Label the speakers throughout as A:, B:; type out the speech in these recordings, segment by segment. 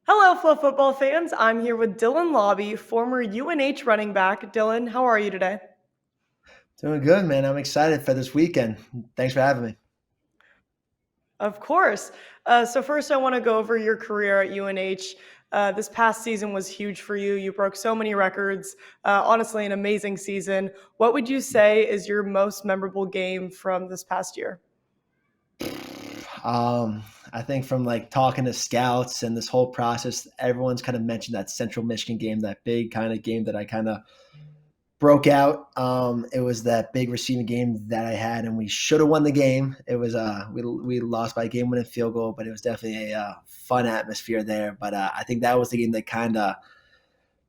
A: Hello, FloFootball fans. I'm here with Dylan Laube, former UNH running back. Dylan, how are you today?
B: Doing good, man. I'm excited for this weekend. Thanks for having me.
A: Of course. So first, I want to go over your career at UNH. This past season was huge for you. You broke so many records. Honestly, an amazing season. What would you say is your most memorable game from this past year?
B: I think from like talking to scouts and this whole process, everyone's kind of mentioned that Central Michigan game, that big kind of game that I kind of broke out. It was that big receiving game that I had, and we should have won the game. It was we lost by a game-winning field goal, but it was definitely a fun atmosphere there. But I think that was the game that kind of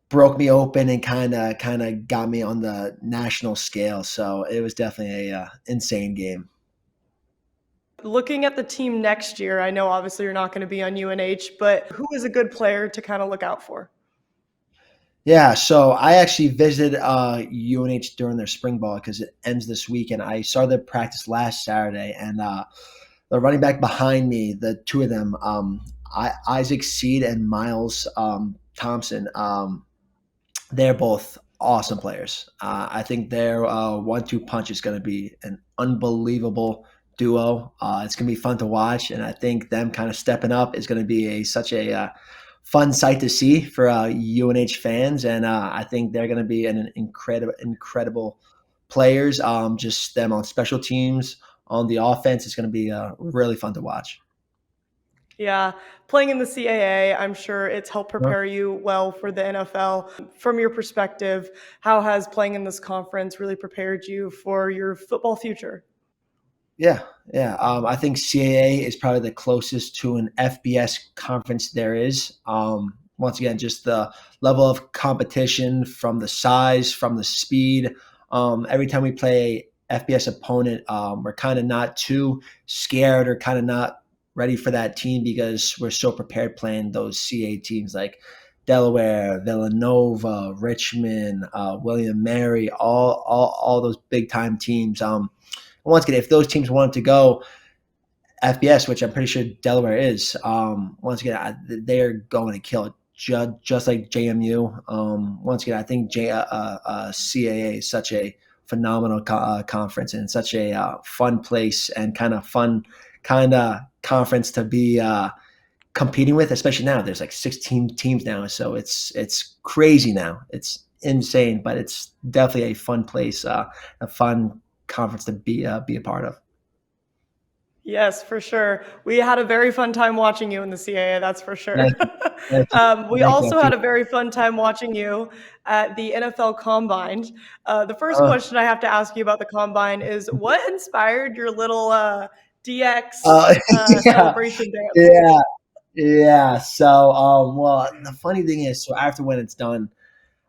B: broke me open and kind of got me on the national scale. So it was definitely a insane game.
A: Looking at the team next year, I know obviously you're not going to be on UNH, but who is a good player to kind of look out for?
B: Yeah, so I actually visited UNH during their spring ball because it ends this week, and I started their practice last Saturday. And the running back behind me, the two of them, Isaac Seed and Miles Thompson, they're both awesome players. I think their 1-2 punch is going to be an unbelievable duo. It's going to be fun to watch, and I think them kind of stepping up is going to be such a fun sight to see for UNH fans, and I think they're going to be an incredible players. Just them on special teams, on the offense, is going to be really fun to watch.
A: Yeah, playing in the CAA, I'm sure it's helped prepare you well for the NFL. From your perspective, how has playing in this conference really prepared you for your football future?
B: Yeah, yeah. I think CAA is probably the closest to an FBS conference there is. Once again, just the level of competition, from the size, from the speed. Every time we play a FBS opponent, we're kind of not too scared or kind of not ready for that team because we're so prepared playing those CAA teams like Delaware, Villanova, Richmond, William Mary, all those big time teams. Once again, if those teams wanted to go FBS, which I'm pretty sure Delaware is, once again, they're going to kill it. Just like JMU. Once again, I think CAA is such a phenomenal conference and such a fun place and kind of fun kind of conference to be competing with, especially now. There's like 16 teams now, so it's crazy now. It's insane, but it's definitely a fun place, a fun conference to be a part of.
A: Yes, for sure. We had a very fun time watching you in the CAA, that's for sure.
B: Thank you. Thank you.
A: We
B: Thank you.
A: also had a very fun time watching you at the NFL Combine. The first
B: Uh,
A: question I have to ask you about the Combine is what inspired your little DX
B: uh, yeah,
A: celebration dance?
B: yeah, yeah. So, well, the funny thing is, so after when it's done,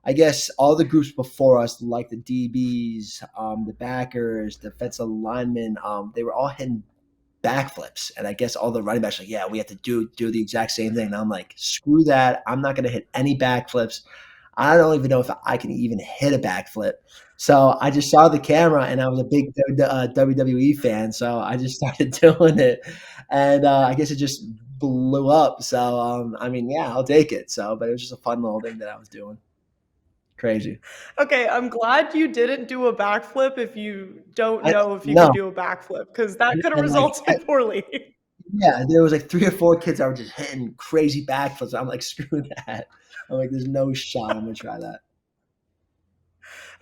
B: I guess all the groups before us, like the DBs, the backers, defensive linemen, they were all hitting backflips, and I guess all the running backs are like, yeah, we have to do the exact same thing. And I'm like, screw that. I'm not going to hit any backflips. I don't even know if I can even hit a backflip. So I just saw the camera, and I was a big WWE fan, so I just started doing it, and I guess it just blew up. So I mean, yeah, I'll take it. So, but it was just a fun little thing that I was doing. Crazy.
A: Okay, I'm glad you didn't do a backflip if you don't
B: I
A: know if you
B: no,
A: could do a backflip, because that could have
B: and like
A: resulted poorly.
B: yeah, there was like 3 or 4 kids that were just hitting crazy backflips. I'm like, "Screw that." I'm like, "There's no shot I'm gonna try that."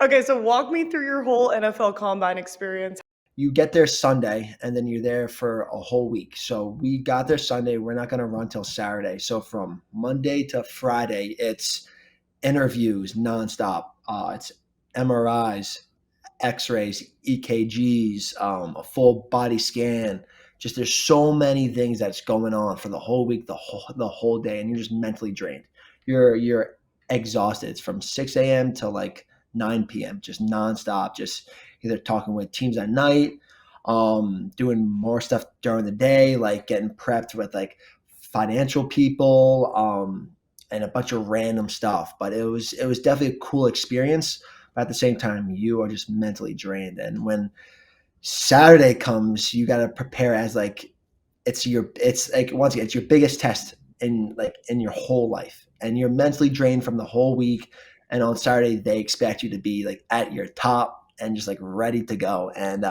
A: Okay, so walk me through your whole NFL Combine experience.
B: You get there Sunday, and then you're there for a whole week. So we got there Sunday. We're not gonna run till Saturday. So from Monday to Friday, it's interviews nonstop. It's MRIs, X-rays, EKGs, a full body scan. Just there's so many things that's going on for the whole week, the whole day, and you're just mentally drained. You're exhausted. It's from 6 a.m. to like 9 p.m. just nonstop. Just either talking with teams at night, doing more stuff during the day, like getting prepped with like financial people, and a bunch of random stuff. But it was definitely a cool experience. But at the same time, you are just mentally drained. And when Saturday comes, you got to prepare as like it's like once again it's your biggest test in your whole life, and you're mentally drained from the whole week. And on Saturday, they expect you to be like at your top and just like ready to go. And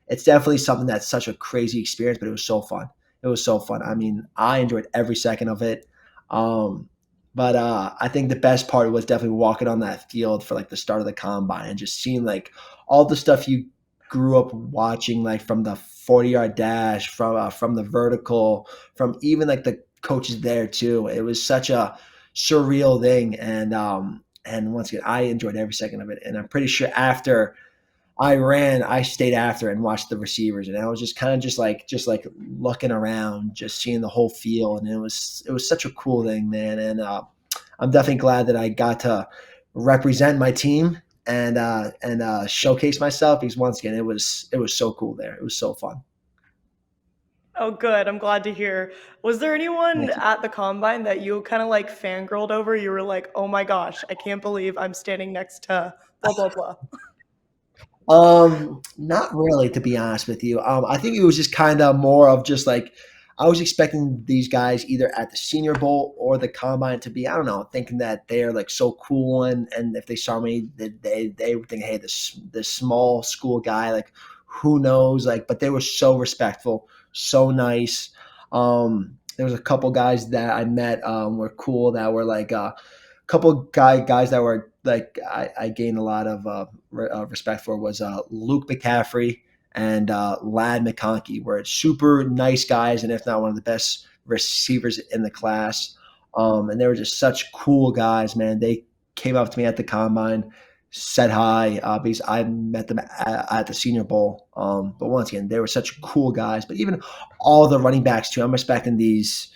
B: it's definitely something that's such a crazy experience, but it was so fun. It was so fun. I mean, I enjoyed every second of it. Um, but I think the best part was definitely walking on that field for like the start of the combine and just seeing like all the stuff you grew up watching, like from the 40-yard dash, from the vertical, from even like the coaches there too. It was such a surreal thing, and once again, I enjoyed every second of it. And I'm pretty sure after I ran, I stayed after and watched the receivers, and I was just kind of just like looking around, just seeing the whole field, and it was such a cool thing, man. And I'm definitely glad that I got to represent my team and showcase myself, because once again, it was so cool there. It was so fun.
A: Oh, good. I'm glad to hear. Was there anyone
B: Thank you.
A: at the combine that you kind of like fangirled over? You were like, "Oh my gosh, I can't believe I'm standing next to blah blah blah."
B: Not really, to be honest with you. I think it was just kind of more of just like I was expecting these guys either at the Senior Bowl or the Combine to be, I don't know, thinking that they're like so cool, and if they saw me, they would think, hey, this small school guy, like who knows, like, but they were so respectful, so nice. There was a couple guys that I met were cool, that were like couple guys that were like I gained a lot of respect for was Luke McCaffrey and Lad McConkey, were super nice guys, and if not one of the best receivers in the class. And they were just such cool guys, man. They came up to me at the combine, said hi, because I met them at the Senior Bowl. But once again, they were such cool guys. But even all the running backs too, I'm respecting these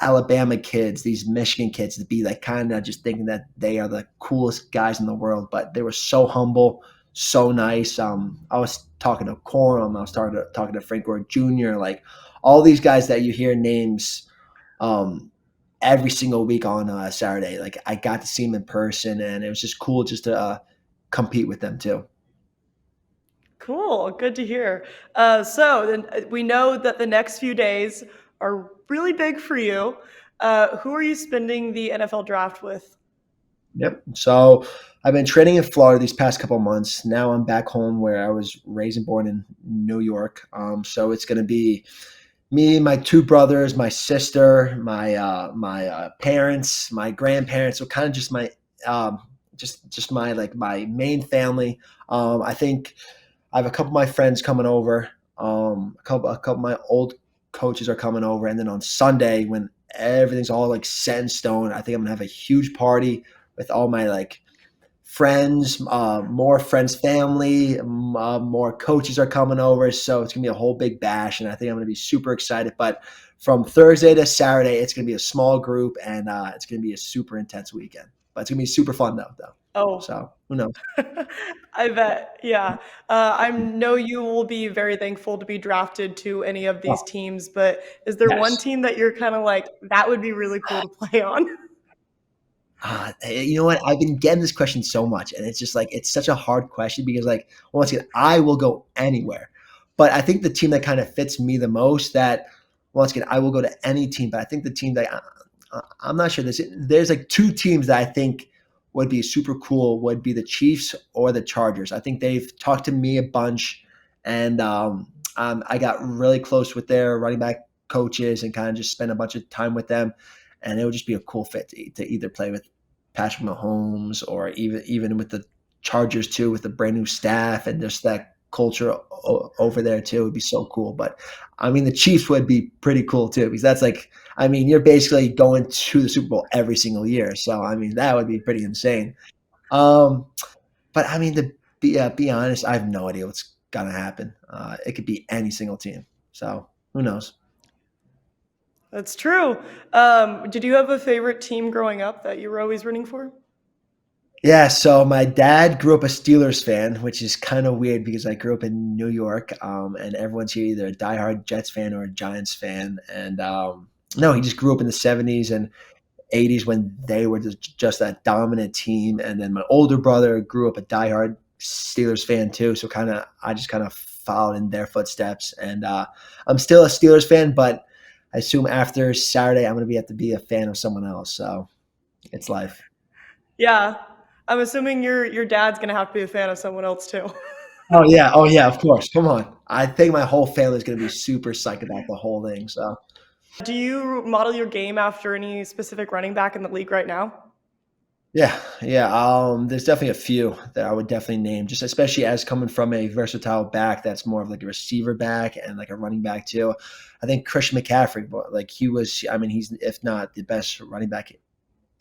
B: Alabama kids, these Michigan kids, to be like kind of just thinking that they are the coolest guys in the world, but they were so humble, so nice. I was talking to Corum, I was talking to Frank Gore Jr., like all these guys that you hear names um, every single week on Saturday. Like I got to see them in person, and it was just cool just to compete with them too.
A: Cool. Good to hear. So then we know that the next few days are really big for you. Who are you spending the NFL draft with?
B: Yep. So I've been training in Florida these past couple months. Now I'm back home where I was raised and born in New York. So it's going to be me, my two brothers, my sister, my parents, my grandparents. So kind of just my just my like my main family. I think I have a couple of my friends coming over. A couple of my old coaches are coming over, and then on Sunday, when everything's all like set in stone, I think I'm gonna have a huge party with all my like friends, more friends, family, more coaches are coming over. So it's gonna be a whole big bash, and I think I'm gonna be super excited. But from Thursday to Saturday, it's gonna be a small group, and it's gonna be a super intense weekend. But it's gonna be super fun though.
A: Oh,
B: So who knows?
A: I bet. Yeah. I know you will be very thankful to be drafted to any of these
B: Oh,
A: teams, but is there one
B: yes.
A: team that you're kind of like, that would be really cool to play on?
B: You know what? I've been getting this question so much, and it's just like it's such a hard question because, like, once again, I will go anywhere, but I think the team that kind of fits me the most, that once again, I will go to any team, but I think the team that I'm not sure. There's like two teams that I think would be super cool, would be the Chiefs or the Chargers. I think they've talked to me a bunch, and I got really close with their running back coaches and kind of just spent a bunch of time with them, and it would just be a cool fit to either play with Patrick Mahomes, or even with the Chargers too, with the brand new staff and just that culture over there too. It would be so cool. But I mean, the Chiefs would be pretty cool too, because that's like, I mean, you're basically going to the Super Bowl every single year. So I mean, that would be pretty insane. Um, but I mean, to be honest, I have no idea what's gonna happen. It could be any single team. So who knows?
A: That's true. Did you have a favorite team growing up that you were always rooting for?
B: Yeah, so my dad grew up a Steelers fan, which is kind of weird because I grew up in New York, and everyone's here either a diehard Jets fan or a Giants fan. And no, he just grew up in the '70s and '80s when they were just that dominant team. And then my older brother grew up a diehard Steelers fan too, so I just kind of followed in their footsteps. And I'm still a Steelers fan, but I assume after Saturday, I'm going to have to be a fan of someone else. So it's life.
A: Yeah. I'm assuming your dad's gonna have to be a fan of someone else too.
B: Oh yeah, of course. Come on. I think my whole family is going to be super psyched about the whole thing. So
A: Do you model your game after any specific running back in the league right now?
B: yeah, yeah. There's definitely a few that I would definitely name, just especially as coming from a versatile back that's more of like a receiver back and like a running back too. I think Christian McCaffrey, like he was, I mean, he's if not the best running back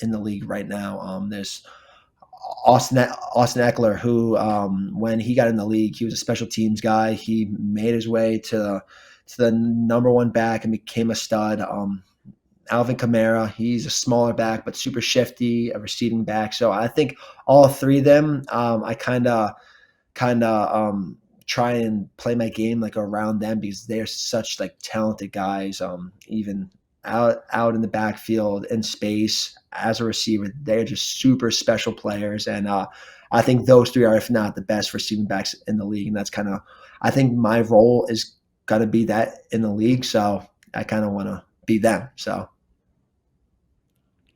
B: in the league right now. There's Austin Eckler, who when he got in the league, he was a special teams guy. He made his way to the number one back and became a stud. Alvin Kamara, he's a smaller back but super shifty, a receiving back. So I think all three of them, I kind of try and play my game like around them because they're such like talented guys. Even out in the backfield in space as a receiver, they're just super special players. And I think those three are, if not the best receiving backs in the league. And that's kind of, I think my role is got to be that in the league. So I kind of want to be them. So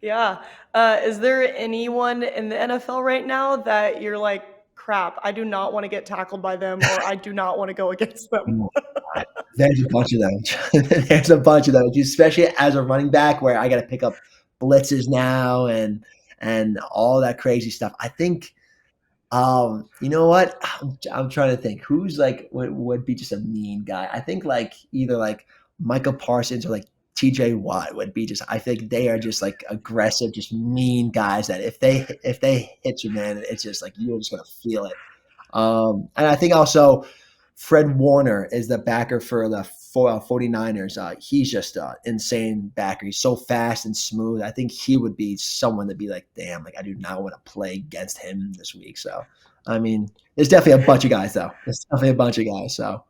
A: Yeah. Is there anyone in the NFL right now that you're like, crap, I do not want to get tackled by them or I do not want to go against them?
B: oh, God, there's a bunch of them. There's a bunch of them, especially as a running back where I got to pick up blitzes now and all that crazy stuff. I think you know what? I'm trying to think who's like would be just a mean guy. I think like either like Michael Parsons or like TJ Watt would be just. I think they are just like aggressive, just mean guys that if they hit you, man, it's just like you're just gonna feel it. And I think also Fred Warner is the backer for the 49ers. He's just an insane backer. He's so fast and smooth. I think he would be someone to be like, damn, like I do not want to play against him this week. So, I mean, there's definitely a bunch of guys, though. There's definitely a bunch of guys. So,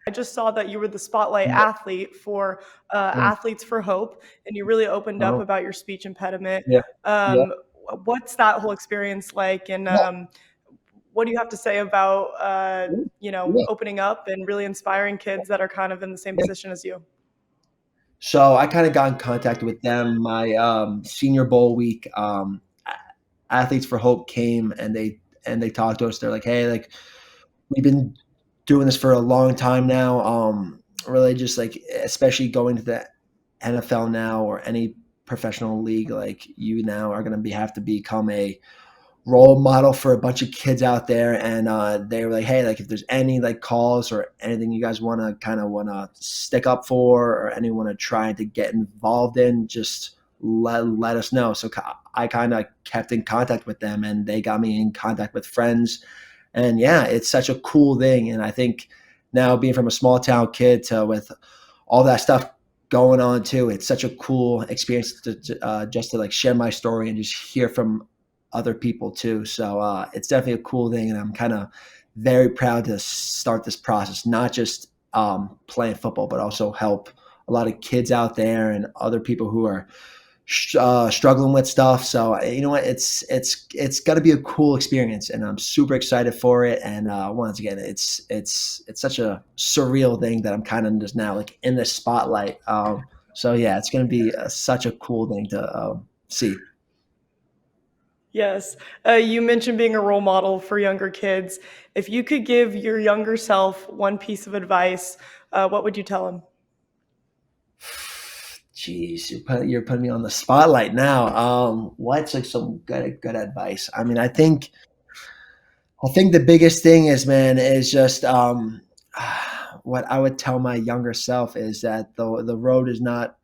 A: I just saw that you were the spotlight
B: yeah.
A: athlete for
B: Mm.
A: Athletes for Hope, and you really opened up
B: Oh,
A: about your speech impediment.
B: yeah. Yeah.
A: Um, what's that whole experience like? And
B: Yeah.
A: what do you have to say about
B: Yeah.
A: opening up and really inspiring kids that are kind of in the same
B: Yeah.
A: position as you?
B: So I kind of got in contact with them my Senior Bowl week. Athletes for Hope came and they talked to us. They're like, hey, like we've been doing this for a long time now. Really just like, especially going to the NFL now or any professional league, like you now are going to have to become a role model for a bunch of kids out there. And they were like, hey, like if there's any like calls or anything you guys want to stick up for or anyone to try to get involved in, just let us know. So I kind of kept in contact with them and they got me in contact with friends. And yeah, it's such a cool thing. And I think now being from a small town kid to with all that stuff going on too, it's such a cool experience just to like share my story and just hear from other people too. So it's definitely a cool thing, and I'm kind of very proud to start this process, not just playing football, but also help a lot of kids out there and other people who are struggling with stuff. So you know what, it's got to be a cool experience, and I'm super excited for it. And once again, it's such a surreal thing that I'm kind of just now like in the spotlight. So yeah, it's going to be such a cool thing to see.
A: Yes. You mentioned being a role model for younger kids. If you could give your younger self one piece of advice, what would you tell him?
B: Jeez, you're putting me on the spotlight now. What's like some good advice? I mean, I think the biggest thing is, man, is just what I would tell my younger self is that the road is not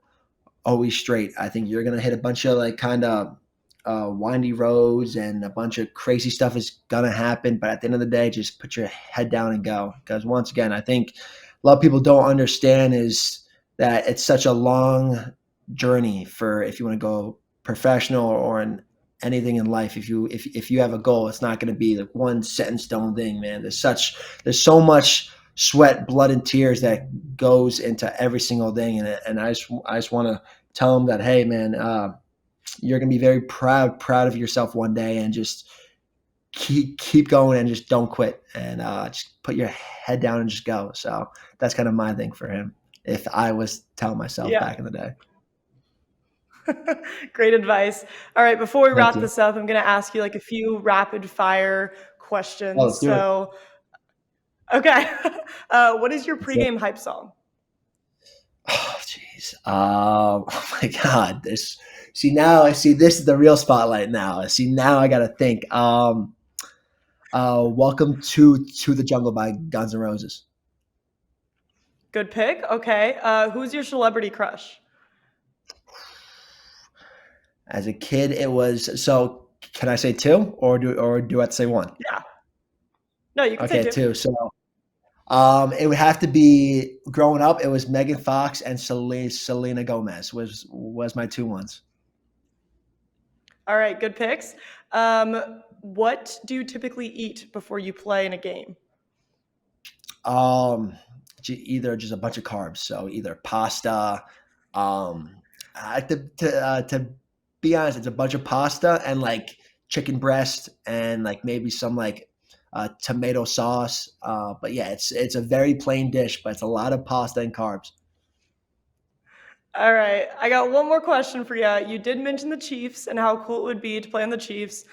B: always straight. I think you're gonna hit a bunch of like kind of windy roads and a bunch of crazy stuff is gonna happen. But at the end of the day, just put your head down and go. Because once again, I think a lot of people don't understand is that it's such a long journey for if you want to go professional or in anything in life. If you have a goal, it's not going to be like one set in stone thing, man. There's so much sweat, blood, and tears that goes into every single thing, and I just want to tell them that, hey, man, you're gonna be very proud of yourself one day, and just keep going and just don't quit, and just put your head down and just go. So that's kind of my thing for him. if I was telling myself
A: Yeah.
B: back in the day.
A: Great advice. All right, before we
B: Thank
A: wrap
B: you.
A: this up, I'm going to ask you like a few rapid fire
B: Oh,
A: questions.
B: let's do it.
A: So, okay. What is your
B: Let's do it.
A: pregame hype song?
B: Oh, jeez. Oh my God. This. See now. I see. This is the real spotlight. Now. See now. I gotta think. Welcome to the Jungle by Guns N' Roses.
A: Good pick. Okay. Who's your celebrity crush?
B: As a kid, it was so. Can I say two, or do I have to say one?
A: Yeah. No, you can say
B: Okay,
A: two.
B: two. So it would have to be growing up. It was Megan Fox and Selena Gomez was my two ones.
A: All right, good picks. What do you typically eat before you play in a game?
B: Um, either just a bunch of carbs. So either pasta. To be honest, it's a bunch of pasta and like chicken breast and like maybe some like tomato sauce. But yeah, it's a very plain dish, but it's a lot of pasta and carbs.
A: All right, I got one more question for you. You did mention the Chiefs and how cool it would be to play on the Chiefs.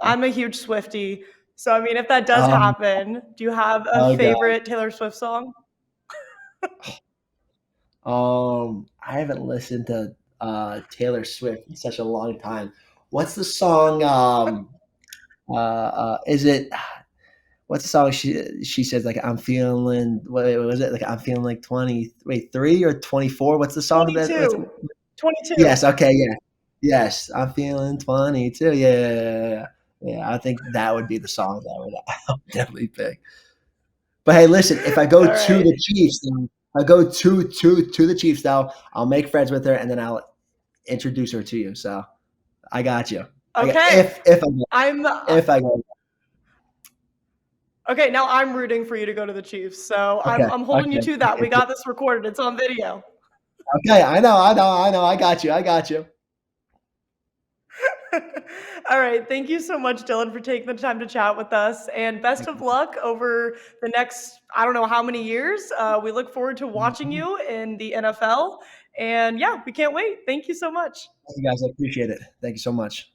A: I'm a huge Swiftie. So, I mean, if that does
B: Um,
A: happen, do you have a
B: oh god.
A: favorite Taylor Swift song?
B: I haven't listened to Taylor Swift in such a long time. What's the song? Is it? What's the song she says like I'm feeling? What was it like? I'm feeling like 23 or 24. What's the song that? What's,
A: 22. 22.
B: yes. Okay. Yeah. Yes. I'm feeling 22. Yeah. Yeah. Yeah. Yeah. Yeah, I think that would be the song that I would definitely pick. But hey, listen, if I go
A: All
B: to
A: right.
B: the Chiefs, then I go to the Chiefs now. I'll make friends with her and then I'll introduce her to you. So I got you. I got
A: Okay. I'm
B: if I go.
A: okay. Now I'm rooting for you to go to the Chiefs. So
B: Okay.
A: I'm holding you
B: Okay.
A: to that. We
B: Okay.
A: got this recorded. It's on video.
B: Okay. I know. I know. I know. I got you. I got you.
A: All right. Thank you so much, Dylan, for taking the time to chat with us. And best of luck over the next, I don't know how many years. We look forward to watching
B: Thank
A: you in the NFL. And yeah, we can't wait. Thank you so much.
B: you guys. I appreciate it. Thank you so much.